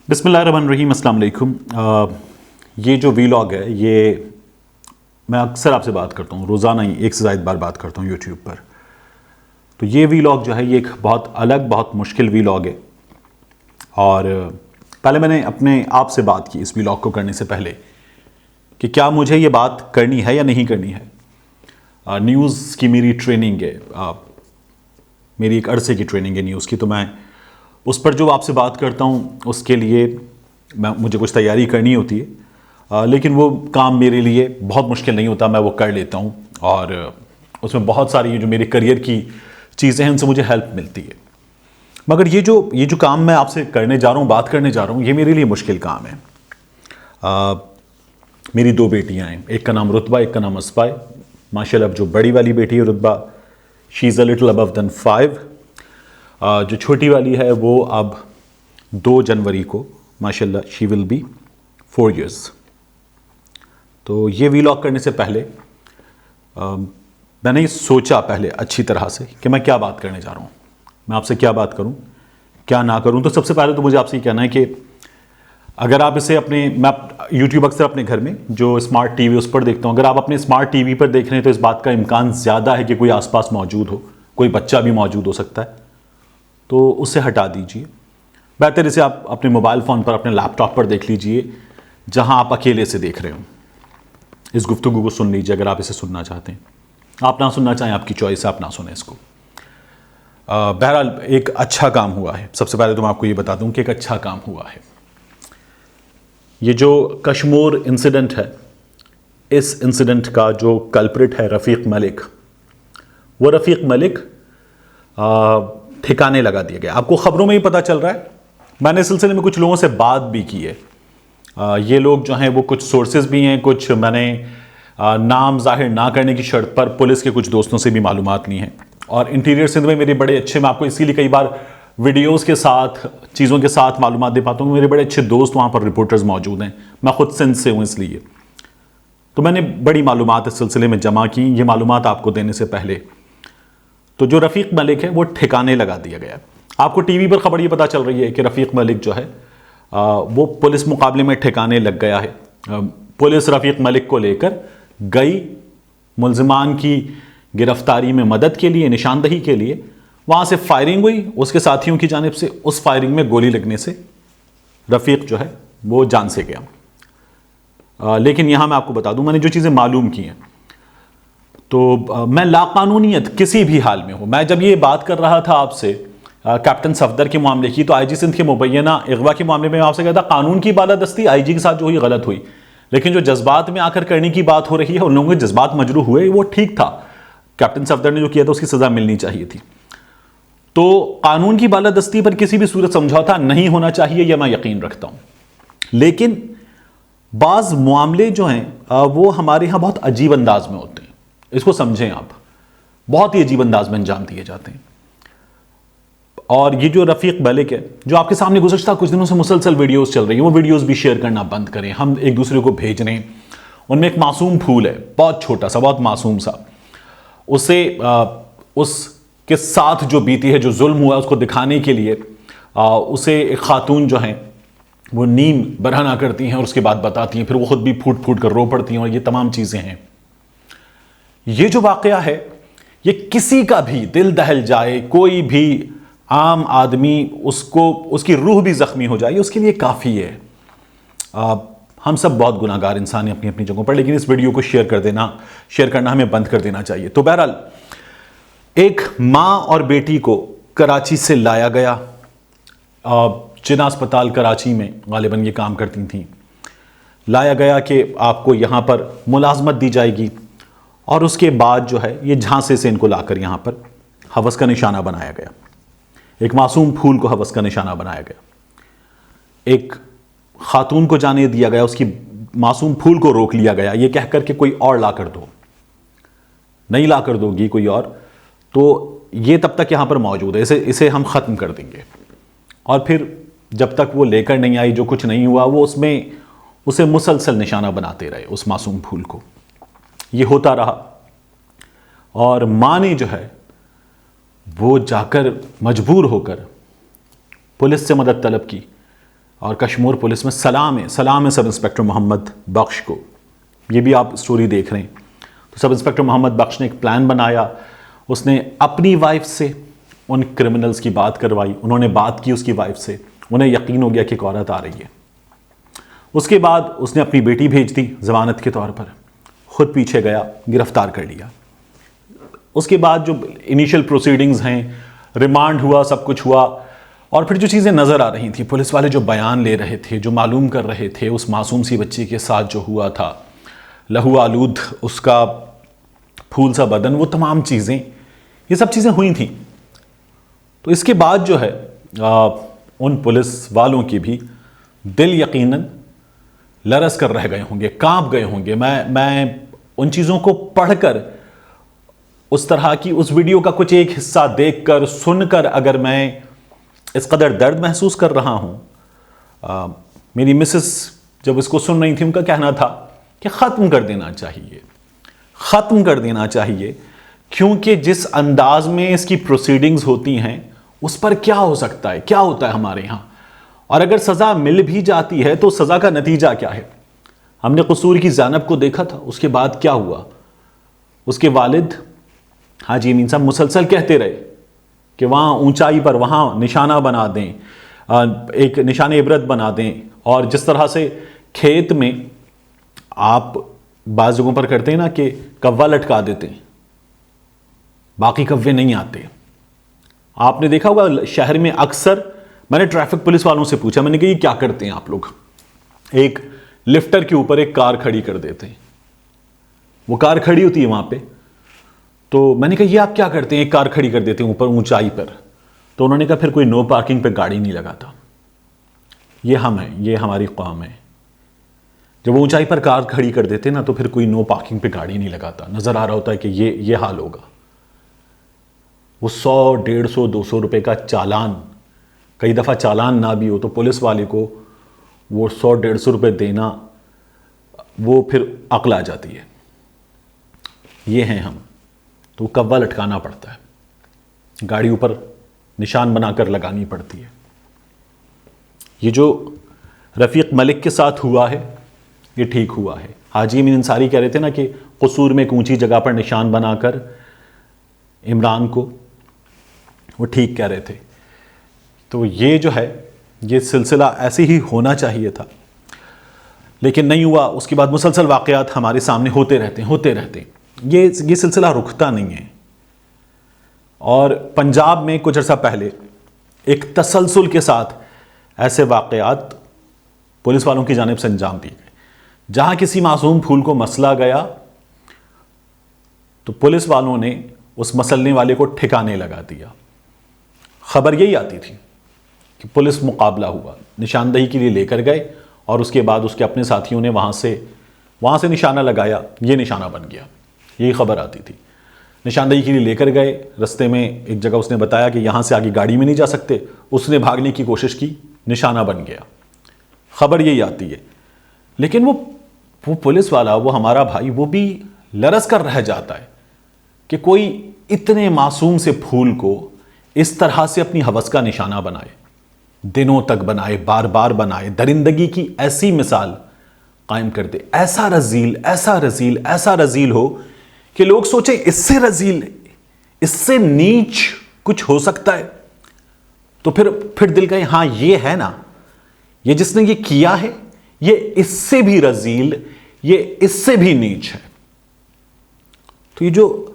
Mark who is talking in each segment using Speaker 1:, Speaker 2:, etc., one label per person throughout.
Speaker 1: بسم اللہ الرحمن الرحیم. السلام علیکم. یہ جو ویلاگ ہے یہ میں اکثر آپ سے بات کرتا ہوں، روزانہ ہی ایک سے زائد بار بات کرتا ہوں یوٹیوب پر. تو یہ ویلاگ جو ہے یہ ایک بہت الگ بہت مشکل ویلاگ ہے، اور پہلے میں نے اپنے آپ سے بات کی اس ویلاگ کو کرنے سے پہلے کہ کیا مجھے یہ بات کرنی ہے یا نہیں کرنی ہے. نیوز کی میری ٹریننگ ہے، میری ایک عرصے کی ٹریننگ ہے نیوز کی، تو میں اس پر جو آپ سے بات کرتا ہوں اس کے لیے مجھے کچھ تیاری کرنی ہوتی ہے، لیکن وہ کام میرے لیے بہت مشکل نہیں ہوتا، میں وہ کر لیتا ہوں، اور اس میں بہت ساری جو میرے کریئر کی چیزیں ہیں ان سے مجھے ہیلپ ملتی ہے. مگر یہ جو کام میں آپ سے کرنے جا رہا ہوں، بات کرنے جا رہا ہوں، یہ میرے لیے مشکل کام ہے. میری دو بیٹیاں ہیں، ایک کا نام رتبہ، ایک کا نام اسبا ہے. ماشاء اللہ جو بڑی والی بیٹی ہے رتبہ، شی از اے لٹل ابو دین 5. جو چھوٹی والی ہے وہ اب 2 جنوری کو ماشاء اللہ شی ول بی 4 years. تو یہ ویلاگ کرنے سے پہلے میں نے سوچا پہلے اچھی طرح سے کہ میں کیا بات کرنے جا رہا ہوں، میں آپ سے کیا بات کروں کیا نہ کروں. تو سب سے پہلے تو مجھے آپ سے یہ کہنا ہے کہ اگر آپ اسے میں یوٹیوب اکثر اپنے گھر میں جو اسمارٹ ٹی وی اس پر دیکھتا ہوں، اگر آپ اپنے اسمارٹ ٹی وی پر دیکھ رہے ہیں تو اس بات کا امکان زیادہ ہے کہ کوئی آس پاس موجود ہو، کوئی بچہ بھی موجود ہو سکتا ہے، تو اسے ہٹا دیجئے. بہتر اسے آپ اپنے موبائل فون پر، اپنے لیپ ٹاپ پر دیکھ لیجئے جہاں آپ اکیلے سے دیکھ رہے ہوں. اس گفتگو کو سن لیجئے اگر آپ اسے سننا چاہتے ہیں. آپ نہ سننا چاہیں آپ کی چوائس ہے، آپ نہ سنیں اس کو. بہرحال ایک اچھا کام ہوا ہے. سب سے پہلے تو میں آپ کو یہ بتا دوں کہ ایک اچھا کام ہوا ہے. یہ جو کشمور انسیڈنٹ ہے، اس انسیڈنٹ کا جو کلپریٹ ہے رفیق ملک، وہ رفیق ملک ٹھکانے لگا دیا گیا. آپ کو خبروں میں ہی پتہ چل رہا ہے. میں نے اس سلسلے میں کچھ لوگوں سے بات بھی کی ہے. یہ لوگ جو ہیں وہ کچھ سورسز بھی ہیں، کچھ میں نے نام ظاہر نہ کرنے کی شرط پر پولیس کے کچھ دوستوں سے بھی معلومات لی ہیں. اور انٹیریئر سندھ میں میرے بڑے اچھے، میں آپ کو اسی لیے کئی بار ویڈیوز کے ساتھ چیزوں کے ساتھ معلومات دے پاتا ہوں، میرے بڑے اچھے دوست وہاں پر رپورٹرز موجود ہیں. میں خود سندھ سے ہوں، اس لیے تو میں نے بڑی معلومات اس سلسلے میں جمع کی. یہ معلومات آپ کو دینے سے پہلے تو جو رفیق ملک ہے وہ ٹھکانے لگا دیا گیا. آپ کو ٹی وی پر خبر یہ پتہ چل رہی ہے کہ رفیق ملک جو ہے وہ پولیس مقابلے میں ٹھکانے لگ گیا ہے. پولیس رفیق ملک کو لے کر گئی ملزمان کی گرفتاری میں مدد کے لیے، نشاندہی کے لیے. وہاں سے فائرنگ ہوئی اس کے ساتھیوں کی جانب سے. اس فائرنگ میں گولی لگنے سے رفیق جو ہے وہ جان سے گیا. لیکن یہاں میں آپ کو بتا دوں، میں نے جو چیزیں معلوم کی ہیں تو میں لاقانونیت کسی بھی حال میں ہوں. میں جب یہ بات کر رہا تھا آپ سے کیپٹن صفدر کے معاملے کی، تو آئی جی سندھ کے مبینہ اغوا کے معاملے میں آپ سے کہا تھا قانون کی بالادستی آئی جی کے ساتھ جو ہوئی غلط ہوئی، لیکن جو جذبات میں آ کر کرنے کی بات ہو رہی ہے، ان لوگوں کے جذبات مجروح ہوئے، وہ ٹھیک تھا. کیپٹن صفدر نے جو کیا تھا اس کی سزا ملنی چاہیے تھی. تو قانون کی بالادستی پر کسی بھی صورت سمجھوتا نہیں ہونا چاہیے، یہ میں یقین رکھتا ہوں. لیکن بعض معاملے جو ہیں وہ ہمارے ہاں بہت عجیب انداز میں ہوتے ہیں. اس کو سمجھیں آپ، بہت ہی عجیب انداز میں انجام دیے جاتے ہیں. اور یہ جو رفیق ملک ہے جو آپ کے سامنے گزشتہ کچھ دنوں سے مسلسل ویڈیوز چل رہی ہیں، وہ ویڈیوز بھی شیئر کرنا بند کریں. ہم ایک دوسرے کو بھیج رہے ہیں. ان میں ایک معصوم پھول ہے، بہت چھوٹا سا، بہت معصوم سا. اسے اس کے ساتھ جو بیتی ہے، جو ظلم ہوا، اس کو دکھانے کے لیے اسے ایک خاتون جو ہیں وہ نیم برہنہ کرتی ہیں اور اس کے بعد بتاتی ہیں، پھر وہ خود بھی پھوٹ پھوٹ کر رو پڑتی ہیں، اور یہ تمام چیزیں ہیں. یہ جو واقعہ ہے یہ کسی کا بھی دل دہل جائے، کوئی بھی عام آدمی اس کی روح بھی زخمی ہو جائے، اس کے لیے کافی ہے. ہم سب بہت گناہ گار انسان ہیں اپنی اپنی جگہوں پر، لیکن اس ویڈیو کو شیئر کرنا ہمیں بند کر دینا چاہیے. تو بہرحال ایک ماں اور بیٹی کو کراچی سے لایا گیا، جنا اسپتال کراچی میں غالباً یہ کام کرتی تھیں. لایا گیا کہ آپ کو یہاں پر ملازمت دی جائے گی، اور اس کے بعد جو ہے یہ جھانسے سے ان کو لا کر یہاں پر ہوس کا نشانہ بنایا گیا. ایک معصوم پھول کو ہوس کا نشانہ بنایا گیا. ایک خاتون کو جانے دیا گیا، اس کی معصوم پھول کو روک لیا گیا یہ کہہ کر کہ کوئی اور لا کر دو. نہیں لا کر دو گی کوئی اور تو یہ تب تک یہاں پر موجود ہے، اسے ہم ختم کر دیں گے. اور پھر جب تک وہ لے کر نہیں آئی، جو کچھ نہیں ہوا، وہ اسے مسلسل نشانہ بناتے رہے اس معصوم پھول کو. یہ ہوتا رہا، اور ماں نے جو ہے وہ جا کر مجبور ہو کر پولیس سے مدد طلب کی اور کشمور پولیس میں سلام ہے سب انسپیکٹر محمد بخش کو. یہ بھی آپ سٹوری دیکھ رہے ہیں. تو سب انسپیکٹر محمد بخش نے ایک پلان بنایا. اس نے اپنی وائف سے ان کرمنلز کی بات کروائی. انہوں نے بات کی اس کی وائف سے. انہیں یقین ہو گیا کہ ایک عورت آ رہی ہے. اس کے بعد اس نے اپنی بیٹی بھیج دی ضمانت کے طور پر. خود پیچھے گیا, گرفتار کر لیا. اس کے بعد جو انیشل پروسیڈنگز ہیں, ریمانڈ ہوا, سب کچھ ہوا. اور پھر جو چیزیں نظر آ رہی تھیں, پولیس والے جو بیان لے رہے تھے, جو معلوم کر رہے تھے اس معصوم سی بچی کے ساتھ جو ہوا تھا, لہو آلود اس کا پھول سا بدن, وہ تمام چیزیں, یہ سب چیزیں ہوئی تھیں. تو اس کے بعد جو ہے ان پولیس والوں کی بھی دل یقیناً لرز کر رہ گئے ہوں گے, کانپ گئے ہوں گے. میں ان چیزوں کو پڑھ کر, اس طرح کی اس ویڈیو کا کچھ ایک حصہ دیکھ کر, سن کر, اگر میں اس قدر درد محسوس کر رہا ہوں. میری مسز جب اس کو سن رہی تھی, ان کا کہنا تھا کہ ختم کر دینا چاہیے, ختم کر دینا چاہیے, کیونکہ جس انداز میں اس کی پروسیڈنگز ہوتی ہیں اس پر کیا ہو سکتا ہے, کیا ہوتا ہے ہمارے ہاں. اور اگر سزا مل بھی جاتی ہے تو سزا کا نتیجہ کیا ہے. ہم نے قصور کی زینب کو دیکھا تھا, اس کے بعد کیا ہوا. اس کے والد حاجی امین صاحب مسلسل کہتے رہے کہ وہاں اونچائی پر وہاں نشانہ بنا دیں, ایک نشان عبرت بنا دیں. اور جس طرح سے کھیت میں آپ بعض جگہوں پر کرتے ہیں نا کہ کوا لٹکا دیتے ہیں, باقی کوے نہیں آتے. آپ نے دیکھا ہوگا شہر میں اکثر, میں نے ٹریفک پولیس والوں سے پوچھا, میں نے کہا یہ کیا کرتے ہیں آپ لوگ. ایک لفٹر کے اوپر ایک کار کھڑی کر دیتے ہیں, وہ کار کھڑی ہوتی ہے وہاں پہ. تو میں نے کہا یہ آپ کیا کرتے ہیں, ایک کار کھڑی کر دیتے ہیں اوپر اونچائی پر. تو انہوں نے کہا پھر کوئی نو پارکنگ پہ گاڑی نہیں لگاتا. یہ ہم ہیں, یہ ہماری قوم ہے. جب وہ اونچائی پر کار کھڑی کر دیتے نا تو پھر کوئی نو پارکنگ پہ گاڑی نہیں لگاتا. نظر آ رہا ہوتا ہے کہ یہ حال ہوگا. وہ 100, 150, 200 روپے کا چالان, کئی دفعہ چالان نہ بھی ہو تو پولیس والے کو وہ 100, 150 روپے دینا, وہ پھر عقل آ جاتی ہے. یہ ہیں ہم. تو کوا لٹکانا پڑتا ہے, گاڑی اوپر نشان بنا کر لگانی پڑتی ہے. یہ جو رفیق ملک کے ساتھ ہوا ہے یہ ٹھیک ہوا ہے. حاجی امین انصاری کہہ رہے تھے نا کہ قصور میں ایک اونچی جگہ پر نشان بنا کر عمران کو, وہ ٹھیک کہہ رہے تھے. تو یہ جو ہے یہ سلسلہ ایسے ہی ہونا چاہیے تھا, لیکن نہیں ہوا. اس کے بعد مسلسل واقعات ہمارے سامنے ہوتے رہتے ہیں. یہ سلسلہ رکتا نہیں ہے. اور پنجاب میں کچھ عرصہ پہلے ایک تسلسل کے ساتھ ایسے واقعات پولیس والوں کی جانب سے انجام دیے گئے. جہاں کسی معصوم پھول کو مسلا گیا تو پولیس والوں نے اس مسلنے والے کو ٹھکانے لگا دیا. خبر یہی آتی تھی کہ پولیس مقابلہ ہوا, نشاندہی کے لیے لے کر گئے اور اس کے بعد اس کے اپنے ساتھیوں نے وہاں سے نشانہ لگایا, یہ نشانہ بن گیا. یہی خبر آتی تھی. نشاندہی کے لیے لے کر گئے, رستے میں ایک جگہ اس نے بتایا کہ یہاں سے آگے گاڑی میں نہیں جا سکتے, اس نے بھاگنے کی کوشش کی, نشانہ بن گیا. خبر یہی آتی ہے. لیکن وہ پولیس والا, وہ ہمارا بھائی, وہ بھی لرز کر رہ جاتا ہے کہ کوئی اتنے معصوم سے پھول کو اس طرح سے اپنی ہوس کا نشانہ بنائے, دنوں تک بنائے, بار بار بنائے, درندگی کی ایسی مثال قائم کر دے. ایسا رذیل ہو کہ لوگ سوچیں اس سے رذیل, اس سے نیچ کچھ ہو سکتا ہے. تو پھر دل کہے ہاں یہ ہے نا, یہ جس نے یہ کیا ہے یہ اس سے بھی رذیل, یہ اس سے بھی نیچ ہے. تو یہ جو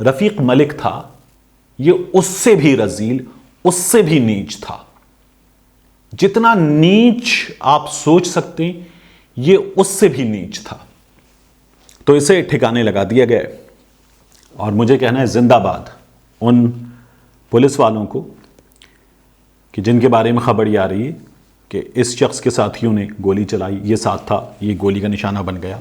Speaker 1: رفیق ملک تھا یہ اس سے بھی رذیل, اس سے بھی نیچ تھا. جتنا نیچ آپ سوچ سکتے ہیں یہ اس سے بھی نیچ تھا. تو اسے ٹھکانے لگا دیا گیا. اور مجھے کہنا ہے زندہ باد ان پولیس والوں کو کہ جن کے بارے میں خبر یہ آ رہی ہے کہ اس شخص کے ساتھیوں نے گولی چلائی, یہ ساتھ تھا, یہ گولی کا نشانہ بن گیا.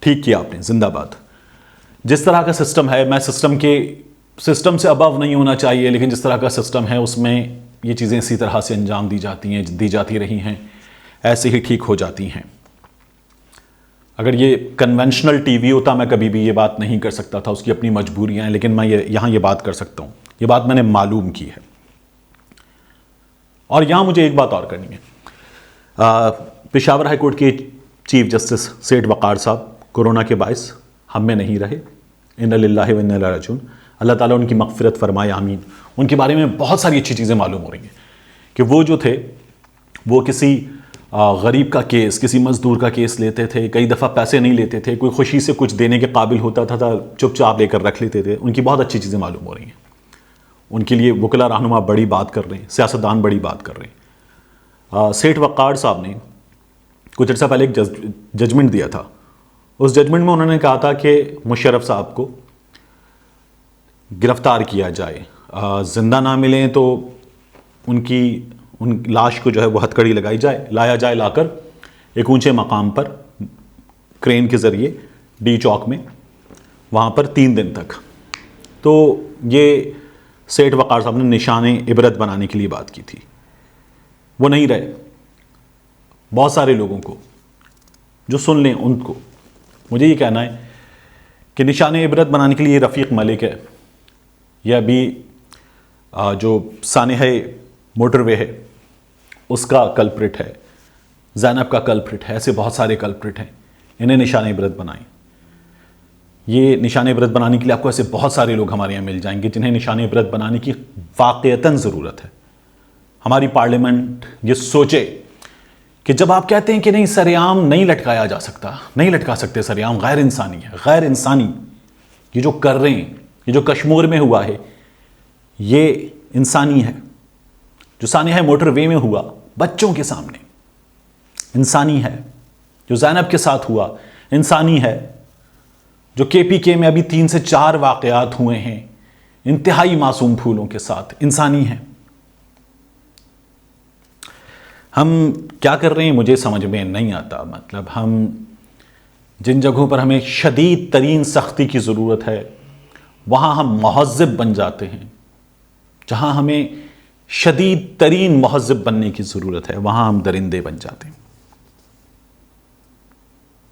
Speaker 1: ٹھیک کیا آپ نے, زندہ باد. جس طرح کا سسٹم ہے, میں سسٹم سے ابو نہیں ہونا چاہیے, لیکن جس طرح کا سسٹم ہے اس میں یہ چیزیں اسی طرح سے انجام دی جاتی رہی ہیں, ایسے ہی ٹھیک ہو جاتی ہیں. اگر یہ کنونشنل ٹی وی ہوتا میں کبھی بھی یہ بات نہیں کر سکتا تھا, اس کی اپنی مجبوریاں ہیں, لیکن میں یہاں یہ بات کر سکتا ہوں. یہ بات میں نے معلوم کی ہے. اور یہاں مجھے ایک بات اور کرنی ہے. پشاور ہائی کورٹ کے چیف جسٹس سیٹھ وقار صاحب کورونا کے باعث ہم میں نہیں رہے، انا للہ و انا الیہ راجعون، اللہ تعالیٰ ان کی مغفرت فرمائے، آمین۔ ان کے بارے میں بہت ساری اچھی چیزیں معلوم ہو رہی ہیں کہ وہ جو تھے وہ کسی غریب کا کیس، کسی مزدور کا کیس لیتے تھے، کئی دفعہ پیسے نہیں لیتے تھے، کوئی خوشی سے کچھ دینے کے قابل ہوتا تھا چپ چاپ لے کر رکھ لیتے تھے۔ ان کی بہت اچھی چیزیں معلوم ہو رہی ہیں، ان کے لیے وکلا رہنما بڑی بات کر رہے ہیں، سیاستدان بڑی بات کر رہے ہیں۔ سیٹھ وقار صاحب نے کچھ عرصہ پہلے ایک ججمنٹ دیا تھا، اس ججمنٹ میں انہوں نے کہا تھا کہ مشرف صاحب کو گرفتار کیا جائے، زندہ نہ ملیں تو ان لاش کو جو ہے وہ ہتھکڑی لگائی جائے، لا کر ایک اونچے مقام پر کرین کے ذریعے ڈی چوک میں وہاں پر 3 دن تک۔ تو یہ سیٹھ وقار صاحب نے نشان عبرت بنانے کے لیے بات کی تھی، وہ نہیں رہے۔ بہت سارے لوگوں کو جو سن لیں ان کو مجھے یہ کہنا ہے کہ نشان عبرت بنانے کے لیے رفیق ملک ہے، یہ ابھی جو سانحہ موٹر وے ہے اس کا کلپریٹ ہے، زینب کا کلپریٹ ہے، ایسے بہت سارے کلپریٹ ہیں، انہیں نشان عبرت بنائیں۔ یہ نشان عبرت بنانے کے لیے آپ کو ایسے بہت سارے لوگ ہمارے یہاں مل جائیں گے جنہیں نشان عبرت بنانے کی واقعتاً ضرورت ہے۔ ہماری پارلیمنٹ یہ سوچے کہ جب آپ کہتے ہیں کہ نہیں سر عام نہیں لٹکایا جا سکتا، نہیں لٹکا سکتے سر عام، غیر انسانی ہے، غیر انسانی، یہ جو کر رہے ہیں، یہ جو کشمیر میں ہوا ہے یہ انسانی ہے، جو سانحہ موٹر وے میں ہوا بچوں کے سامنے انسانی ہے، جو زینب کے ساتھ ہوا انسانی ہے، جو کے پی کے میں ابھی 3 سے 4 واقعات ہوئے ہیں انتہائی معصوم پھولوں کے ساتھ، انسانی ہے۔ ہم کیا کر رہے ہیں مجھے سمجھ میں نہیں آتا، مطلب ہم جن جگہوں پر ہمیں شدید ترین سختی کی ضرورت ہے وہاں ہم مہذب بن جاتے ہیں، جہاں ہمیں شدید ترین مہذب بننے کی ضرورت ہے وہاں ہم درندے بن جاتے ہیں۔